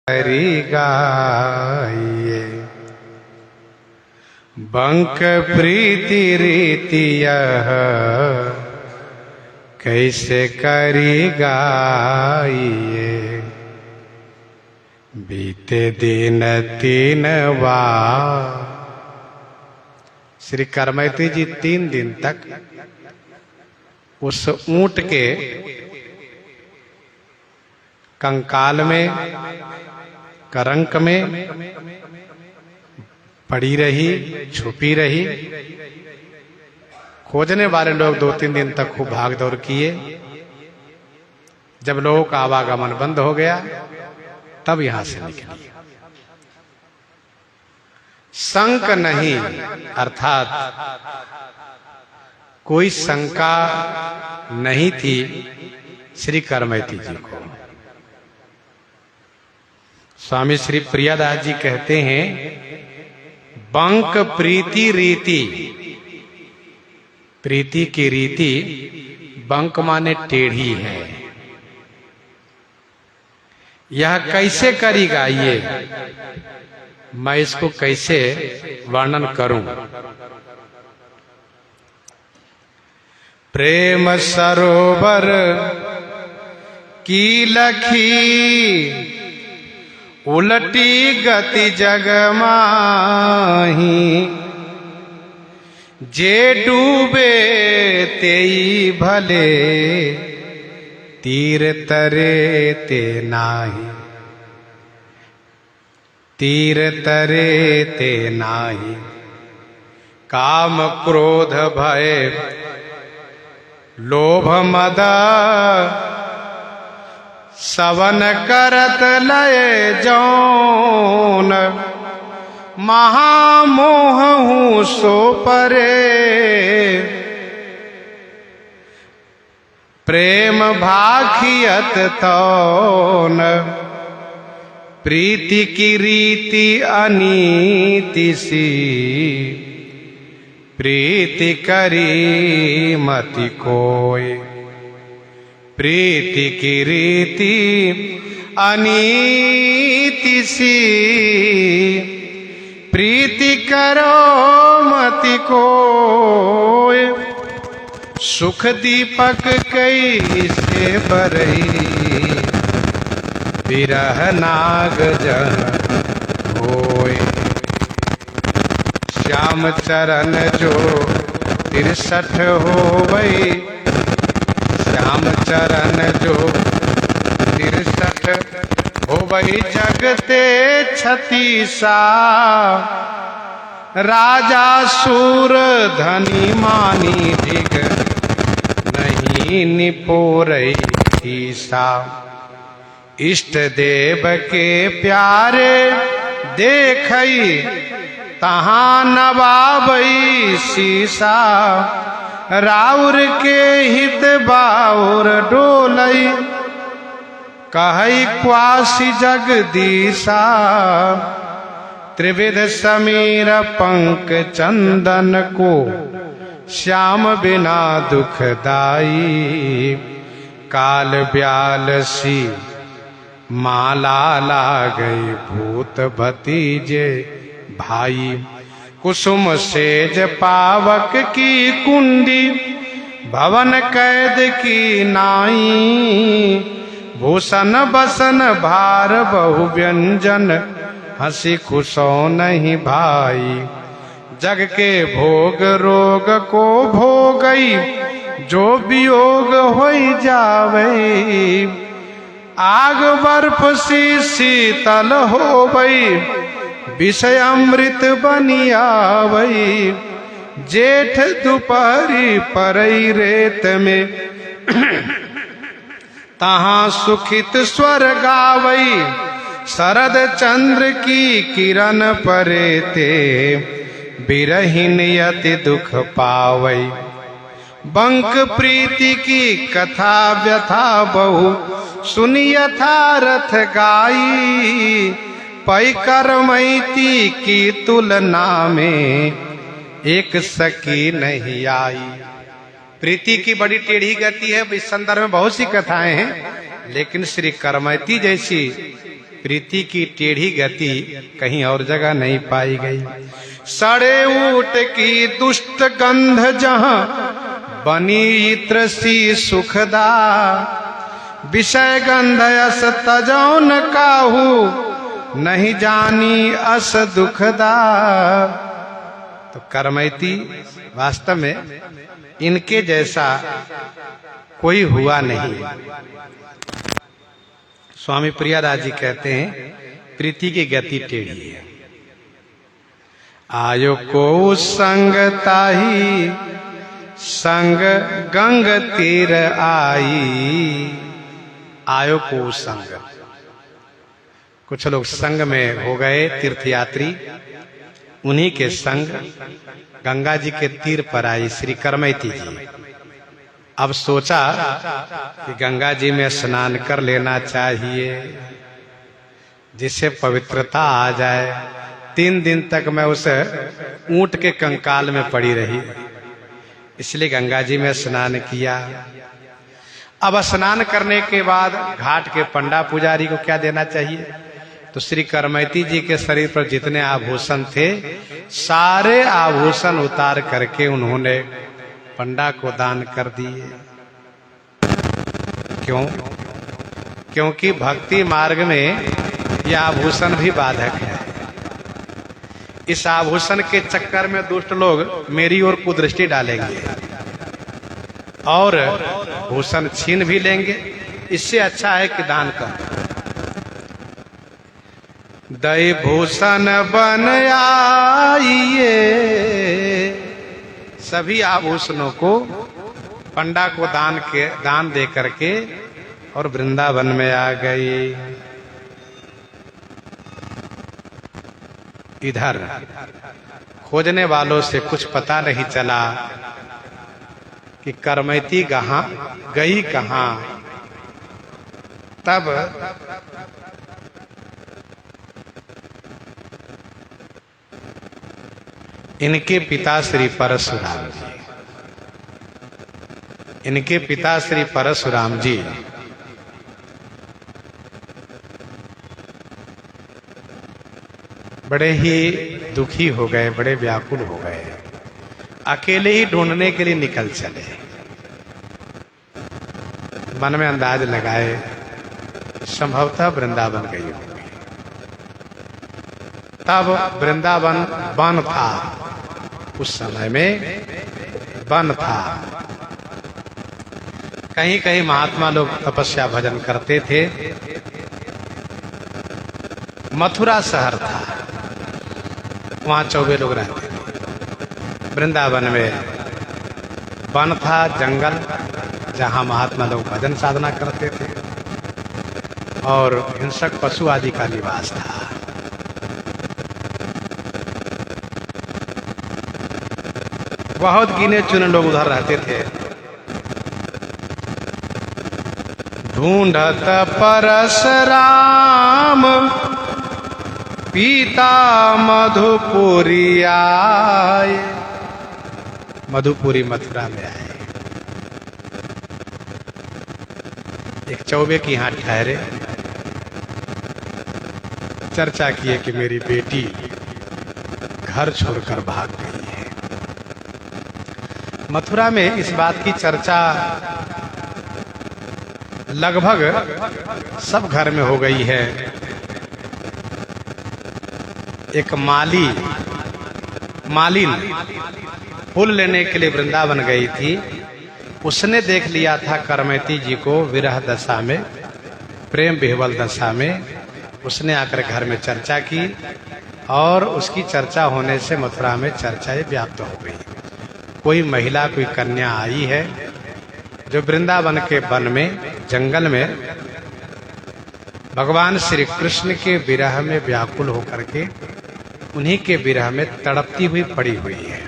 करी गाइए। बंक प्रीति रीति यह कैसे करी गाइए। बीते दिन 3 बार। श्री करमैती जी 3 दिन तक उस ऊंट के कंकाल में, करंक में पड़ी रही, छुपी रही। खोजने वाले लोग 2-3 दिन तक खूब भाग दौड़ किए। जब लोगों का आवागमन बंद हो गया तब यहां से निकली। शंक नहीं, अर्थात कोई शंका नहीं थी श्री करमैती जी को। स्वामी श्री प्रियादास जी कहते हैं, बंक प्रीति रीति। प्रीति की रीति, बंक माने टेढ़ी है। यह कैसे करी गाइए, मैं इसको कैसे वर्णन करूं। प्रेम सरोवर की लखी, उलटी गति जगमाही। जे डूबे तेई भले, तीर तरे ते नाही। तीर तरे ते नाही। काम क्रोध भय लोभ मद, सवन करत लय जौन। महामोह हूँ सो परे, प्रेम भाखियत तौन। प्रीति की रीति अनीति सी, प्रीति करी मति कोय। प्रीति की रीति अनीति सी, प्रीति करो मति कोय। सुख दीपक कैसे बरई, विरह नाग जन होय। श्याम चरण जो 63 होवै, श्याम चरण जो 63 होवै। जगते 36 राजा सूर धनी मानी दिग, नहीं निपोरै ईसा। इष्ट देव के प्यारे देखई, तहां नवाबई सीसा। राउर के हित बाउर डोलई, कहई क्वासी जगदीसा। त्रिविध समीर पंक चंदन को, श्याम बिना दुखदाई। काल ब्याल सी माला लागई, भूत भतीजे भाई। कुसुम सेज पावक की कुंडी, भवन कैद की नाई। भूषण बसन भार बहु व्यंजन, हंसी खुशो नहीं भाई। जग के भोग रोग को भोगई, जो वियोग होई जावे। आग बर्फ सी शीतल होवई, विषय अमृत बनियावई। जेठ दोपहरी परई रेत में, तहां सुखित स्वर गावई। शरद चंद्र की किरण परे ते, बिरहिन यति दुख पावई। बंक प्रीति की कथा व्यथा बहु, सुनी यथारथ गाई। पै करमैती की तुलना में, एक सकी नहीं आई। प्रीति की बड़ी टेढ़ी गति है। इस संदर्भ में बहुत सी कथाएं हैं, लेकिन श्री करमैती जैसी प्रीति की टेढ़ी गति कहीं और जगह नहीं पाई गई। सड़े ऊट की दुष्ट गंध जहां बनी इत्र सी सुखदा, विषय गंध अस तजौ न काहू नहीं जानी अस दुखदा। तो करमैती वास्तव में इनके जैसा कोई हुआ नहीं। स्वामी प्रियादास जी कहते हैं प्रीति की गति टेढ़ी है। आयो को संग ताही संग गंग तीर आई। आयो को संग, कुछ लोग संग में हो गए तीर्थयात्री, उन्हीं के संग गंगा जी के तीर पर आई श्री करमैती जी। अब सोचा कि गंगा जी में स्नान कर लेना चाहिए जिससे पवित्रता आ जाए। 3 दिन तक मैं उस ऊंट के कंकाल में पड़ी रही, इसलिए गंगा जी में स्नान किया। अब स्नान करने के बाद घाट के पंडा पुजारी को क्या देना चाहिए? तो श्री करमैती जी के शरीर पर जितने आभूषण थे सारे आभूषण उतार करके उन्होंने पंडा को दान कर दिए। क्यों? क्योंकि भक्ति मार्ग में यह आभूषण भी बाधक है। इस आभूषण के चक्कर में दुष्ट लोग मेरी ओर कुदृष्टि डालेंगे और भूषण छीन भी लेंगे। इससे अच्छा है कि दान कर। दई भूषण बन आइए, सभी आभूषणों को पंडा को दान दे करके और वृंदावन में आ गई। इधर खोजने वालों से कुछ पता नहीं चला कि करमैती गई कहां। तब इनके पिता श्री परशुराम जी, इनके पिता श्री परशुराम जी बड़े ही दुखी हो गए, बड़े व्याकुल हो गए। अकेले ही ढूंढने के लिए निकल चले। मन में अंदाज लगाए संभवतः वृंदावन गई होगी। तब वृंदावन वन था, उस समय में वन था। कहीं कहीं महात्मा लोग तपस्या भजन करते थे। मथुरा शहर था, वहां 24 लोग रहते थे। वृंदावन में वन था, जंगल, जहां महात्मा लोग भजन साधना करते थे और हिंसक पशु आदि का निवास था। बहुत गिने चुने लोग उधर रहते थे। ढूंढत परशुराम पीता मधुपुरी आए। मधुपुरी मथुरा में आए। एक चौबे की यहाँ ठहरे, चर्चा किए कि मेरी बेटी घर छोड़कर भाग गई है। मथुरा में इस बात की चर्चा लगभग सब घर में हो गई है। एक मालिन फूल लेने के लिए वृंदावन गई थी। उसने देख लिया था करमैती जी को विरह दशा में, प्रेम विह्वल दशा में। उसने आकर घर में चर्चा की और उसकी चर्चा होने से मथुरा में चर्चाएं व्याप्त हो गई। कोई महिला, कोई कन्या आई है जो वृंदावन के वन में, जंगल में भगवान श्री कृष्ण के विरह में व्याकुल होकर के उन्हीं के विरह में तड़पती हुई पड़ी हुई है।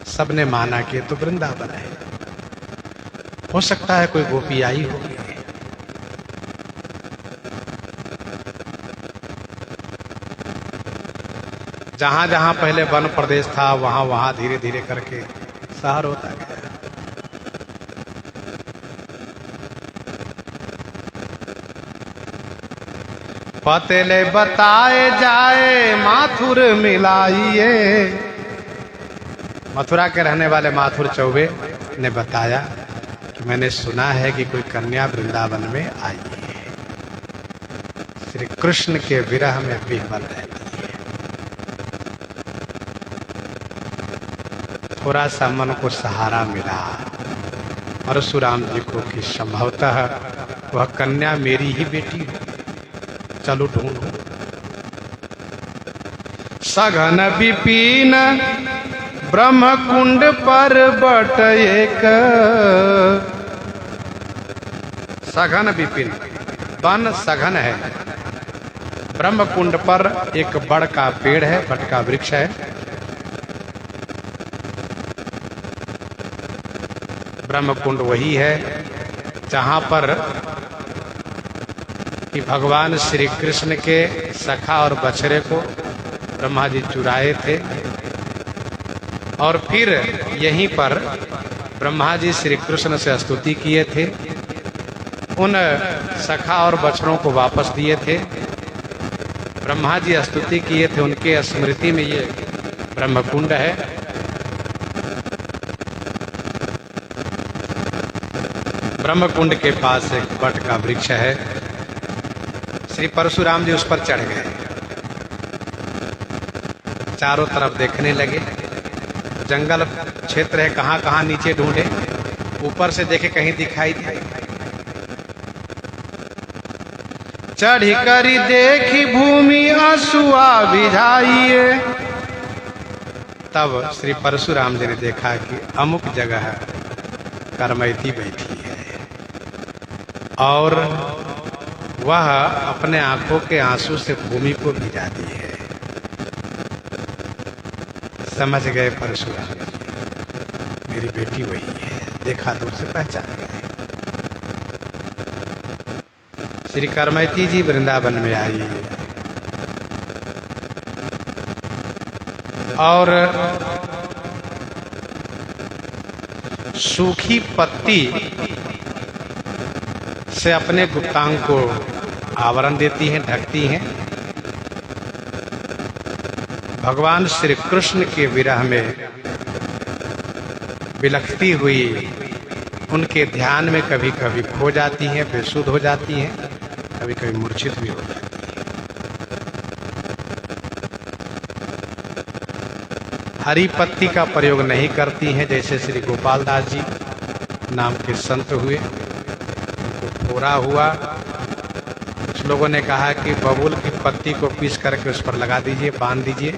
सबने माना कि तो वृंदावन है, हो सकता है कोई गोपी आई होगी। जहां जहां पहले वन प्रदेश था वहां वहां धीरे धीरे करके शहर होता गया। पतेले बताए जाए माथुर मिलाइए। मथुरा के रहने वाले माथुर चौबे ने बताया कि मैंने सुना है कि कोई कन्या वृंदावन में आई है, श्री कृष्ण के विरह में विह्वल रहती है। थोड़ा सा मन को सहारा मिला परशुराम जी को कि संभवतः वह कन्या मेरी ही बेटी हो, चलो ढूंढो। सघन विपिन ब्रह्म कुंड पर बट एक, सघन विपिन वन सघन है, ब्रह्म कुंड पर एक बड़ का पेड़ है, बट का वृक्ष है। ब्रह्म कुंड वही है जहां पर कि भगवान श्री कृष्ण के सखा और बछड़े को ब्रह्मा जी चुराए थे, और फिर यहीं पर ब्रह्मा जी श्री कृष्ण से स्तुति किए थे, उन सखा और बछड़ों को वापस दिए थे। ब्रह्मा जी स्तुति किए थे, उनके स्मृति में ये ब्रह्म कुंड है। ब्रह्म कुंड के पास एक बट का वृक्ष है। श्री परशुराम जी उस पर चढ़ गए, चारों तरफ देखने लगे। जंगल क्षेत्र है, कहां कहां नीचे ढूंढे, ऊपर से देखे कहीं दिखाई दिया। चढ़ी करी देखी भूमि आंसुआ बिझाइए। तब श्री परशुराम जी ने देखा कि अमुक जगह करमैती बैठी है और वह अपने आंखों के आंसू से भूमि को भिजाती है। समझ गए परशुराम जी, मेरी बेटी वही है, देखा दूर से पहचान गए। श्री करमैती जी वृंदावन में आई और सूखी पत्ती से अपने गुप्तांग को आवरण देती हैं, ढकती हैं। भगवान श्री कृष्ण के विरह में बिलखती हुई उनके ध्यान में कभी कभी खो जाती हैं, बेसुध हो जाती हैं, कभी कभी मूर्छित भी हो जाती हैं। हरी पत्ती का प्रयोग नहीं करती हैं, जैसे श्री गोपाल दास जी नाम के संत हुए, उनको फोड़ा हुआ। कुछ लोगों ने कहा कि बबूल की पत्ती को पीस करके उस पर लगा दीजिए, बांध दीजिए,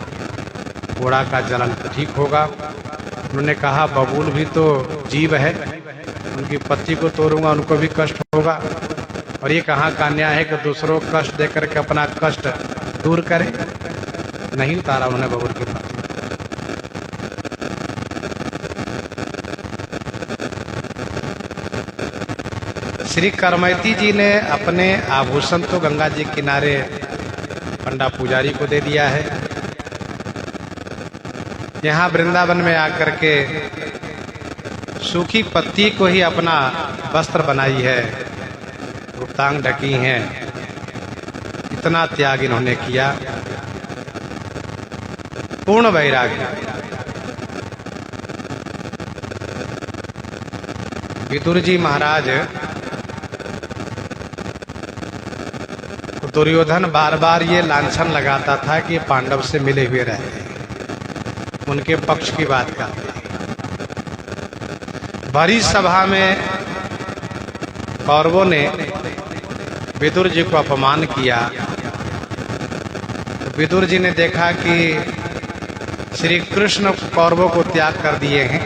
फोड़ा का जलन ठीक होगा। उन्होंने कहा बबूल भी तो जीव है, उनकी पत्ती को तोड़ूंगा उनको भी कष्ट होगा, और ये कहाँ का न्याय है कि दूसरों को कष्ट दे करके अपना कष्ट दूर करे। नहीं उतारा उन्होंने बबूल की पत्ती। श्री करमैती जी ने अपने आभूषण तो गंगा जी किनारे पंडा पुजारी को दे दिया है। यहाँ वृंदावन में आकर के सूखी पत्ती को ही अपना वस्त्र बनाई है, गुप्तांग ढकी हैं। इतना त्याग इन्होंने किया, पूर्ण वैराग्य। विदुर जी महाराज दुर्योधन बार बार ये लांछन लगाता था कि पांडव से मिले हुए रहते हैं, उनके पक्ष की बात करते हैं। भरी सभा में कौरवों ने विदुर जी को अपमान किया। तो विदुर जी ने देखा कि श्री कृष्ण कौरवों को त्याग कर दिए हैं,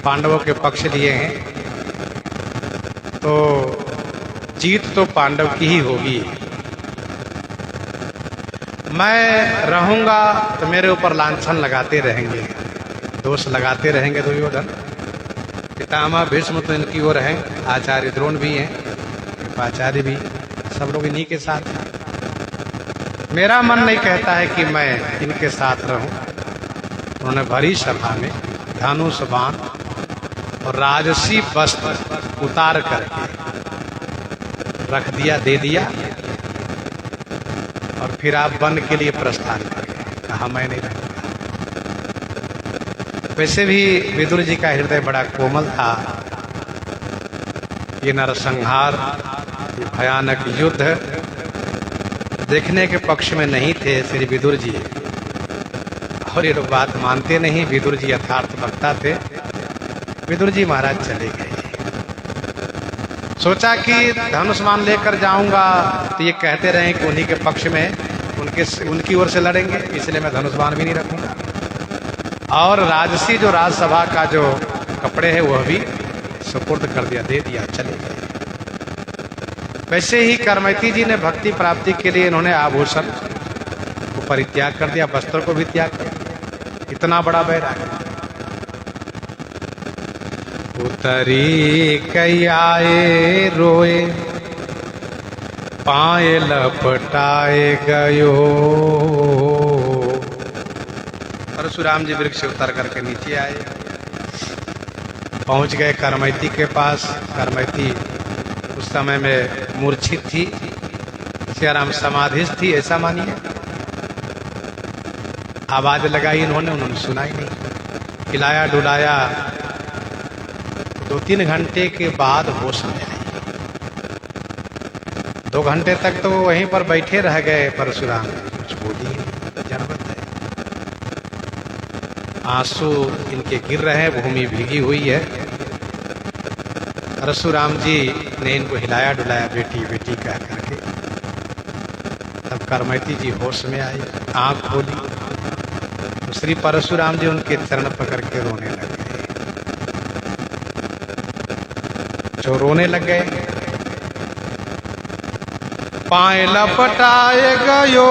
पांडवों के पक्ष लिए हैं, तो जीत तो पांडव की ही होगी। मैं रहूंगा तो मेरे ऊपर लांछन लगाते रहेंगे, दोष लगाते रहेंगे दुर्योधन। पितामह भीष्म तो इनकी ओर हैं, आचार्य द्रोण भी हैं, कृपाचार्य भी, सब लोग इन्हीं के साथ हैं। मेरा मन नहीं कहता है कि मैं इनके साथ रहूं। उन्होंने भरी सभा में धनुष बाण और राजसी वस्त्र उतार करके रख दिया, दे दिया। फिर आप वन के लिए प्रस्थान कर गए। कहा मैं नहीं रहूंगा। वैसे भी विदुर जी का हृदय बड़ा कोमल था। ये नरसंहार, ये भयानक युद्ध देखने के पक्ष में नहीं थे श्री विदुर जी। और ये लोग बात मानते नहीं। विदुर जी यथार्थ वक्ता थे। विदुर जी महाराज चले गए। सोचा कि धनुष्मान लेकर जाऊंगा तो ये कहते रहे कि उन्हीं के पक्ष में उनकी ओर से लड़ेंगे, इसलिए मैं धनुष्मान भी नहीं रखूंगा। और राजसी जो राजसभा का जो कपड़े हैं वह भी सुपुर्द कर दिया, दे दिया, चले गए। वैसे ही करमैती जी ने भक्ति प्राप्ति के लिए इन्होंने आभूषण को परित्याग कर दिया, वस्त्र को भी त्याग कर दिया। इतना बड़ा बैराग। उतरी कई आए रोए, पाए लपटाए गयो। परशुराम जी वृक्ष से उतर करके नीचे आए, पहुंच गए करमैती के पास। करमैती उस समय में मूर्छित थी, सियाराम समाधिस्थ थी, ऐसा मानिए। आवाज लगाई इन्होंने, उन्होंने सुनाई नहीं। हिलाया डुलाया, 2-3 घंटे के बाद होश में आई। 2 घंटे तक तो वहीं पर बैठे रह गए परशुराम। कुछ बोली जनवत है, आंसू इनके गिर रहे हैं, भूमि भीगी हुई है। परशुराम जी ने इनको हिलाया डुलाया, बेटी बेटी कह करके। तब करमैती जी होश में आई, आंख खोली तो श्री परशुराम जी उनके चरण पकड़ के रोने लग गए। जो रोने लग गए, पाए लपटाए गयो,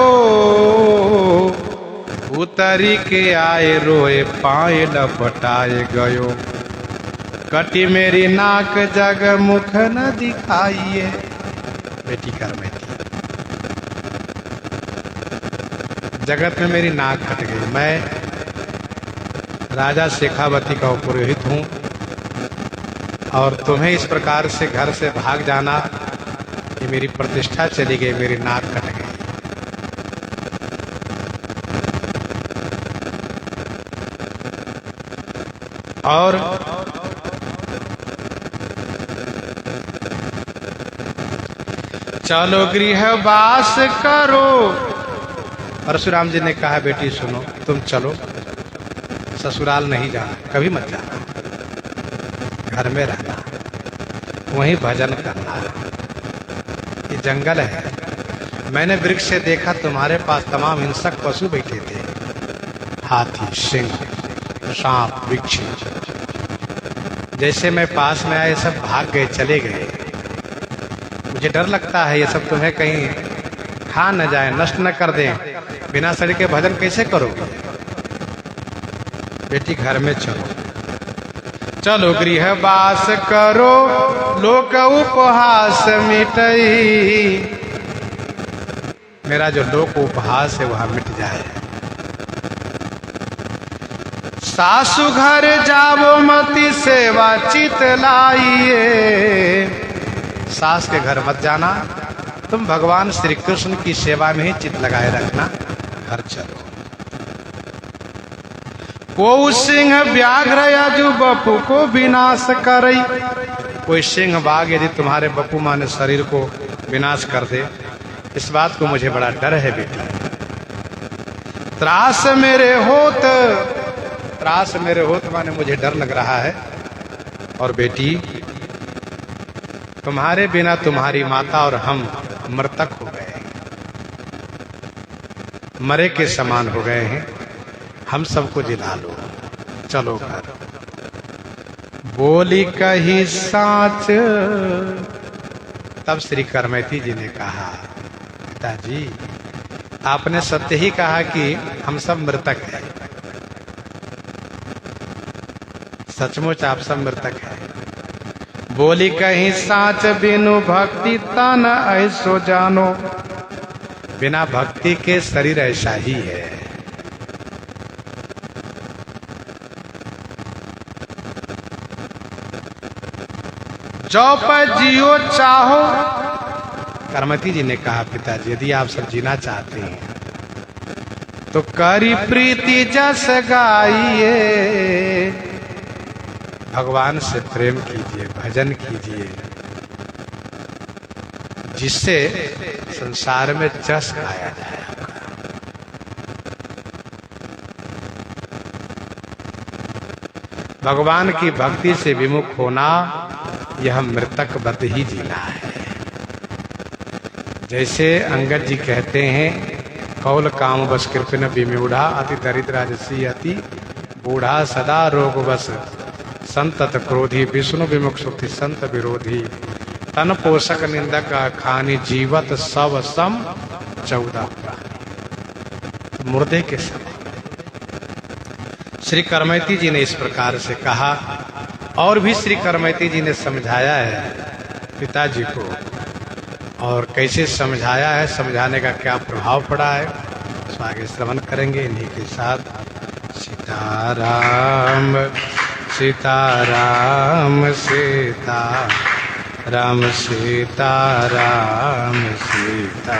उतरी के आए रोए, पाए लपटाए गयो। कटी मेरी नाक जग मुख न दिखाइए। बेटी करमैती, जगत में मेरी नाक कट गई। मैं राजा शेखावती का पुरोहित हूं और तुम्हें इस प्रकार से घर से भाग जाना, ये मेरी प्रतिष्ठा चली गई, मेरी नाक कट गई। और चलो गृहवास करो। परशुराम जी ने कहा, बेटी सुनो, तुम चलो, ससुराल नहीं जाना, कभी मत जाना, घर में रहना, वहीं भजन करना। ये जंगल है। मैंने वृक्ष से देखा तुम्हारे पास तमाम हिंसक पशु बैठे थे, हाथी, सिंह, सांप, बिच्छू। जैसे मैं पास में आए सब भाग गए, चले गए। मुझे डर लगता है ये सब तुम्हें कहीं खा न जाए, नष्ट न कर दें। बिना शरीर के भजन कैसे करोगे? बेटी घर में चलो, चलो गृहवास करो, लोक उपहास मिटई। मेरा जो लोक उपहास है वह मिट जाए। सासु घर जावो मति सेवा चित लाइए। सास के घर मत जाना, तुम भगवान श्री कृष्ण की सेवा में ही चित लगाए रखना। घर चलो। को सिंह व्याघ्र यजु बपू को विनाश करई। कोई सिंह बाघ यदि तुम्हारे बपू माने शरीर को विनाश कर दे, इस बात को मुझे बड़ा डर है बेटी। त्रास मेरे होत, त्रास मेरे होत माने मुझे डर लग रहा है। और बेटी, तुम्हारे बिना तुम्हारी माता और हम मृतक हो गए, मरे के समान हो गए हैं। हम सबको जिला लो, चलो घर। बोली कही साच। तब श्री करमैती जी ने कहा, पिताजी आपने सत्य ही कहा कि हम सब मृतक हैं। सचमुच आप सब मृतक हैं। बोली कहीं साच बिनु भक्ति तन ऐसो जानो। बिना भक्ति के शरीर ऐसा ही है। जो पर जियो चाहो करमती जी ने कहा, पिताजी यदि आप सब जीना चाहते हैं तो करी प्रीति जस गाइए, भगवान से प्रेम कीजिए, भजन कीजिए, जिससे संसार में जस गाया जाए। भगवान की भक्ति से विमुख होना यह मृतक वत ही जीना है। जैसे अंगद जी कहते हैं, कौल काम बस कृपन विमूढ़ा, अति दरिद्र जसी अति बूढ़ा, सदा रोग बस संतत क्रोधी, विष्णु विमुख सुखी संत विरोधी, तन पोषक निंदक खानी, जीवत सब सम 14 प्राणी। मुर्दे के सम। श्री करमैती जी ने इस प्रकार से कहा, और भी श्री करमैती जी ने समझाया है पिताजी को, और कैसे समझाया है, समझाने का क्या प्रभाव पड़ा है, तो आगे श्रवण करेंगे। इन्हीं के साथ सीताराम सीताराम सीताराम सीताराम सीता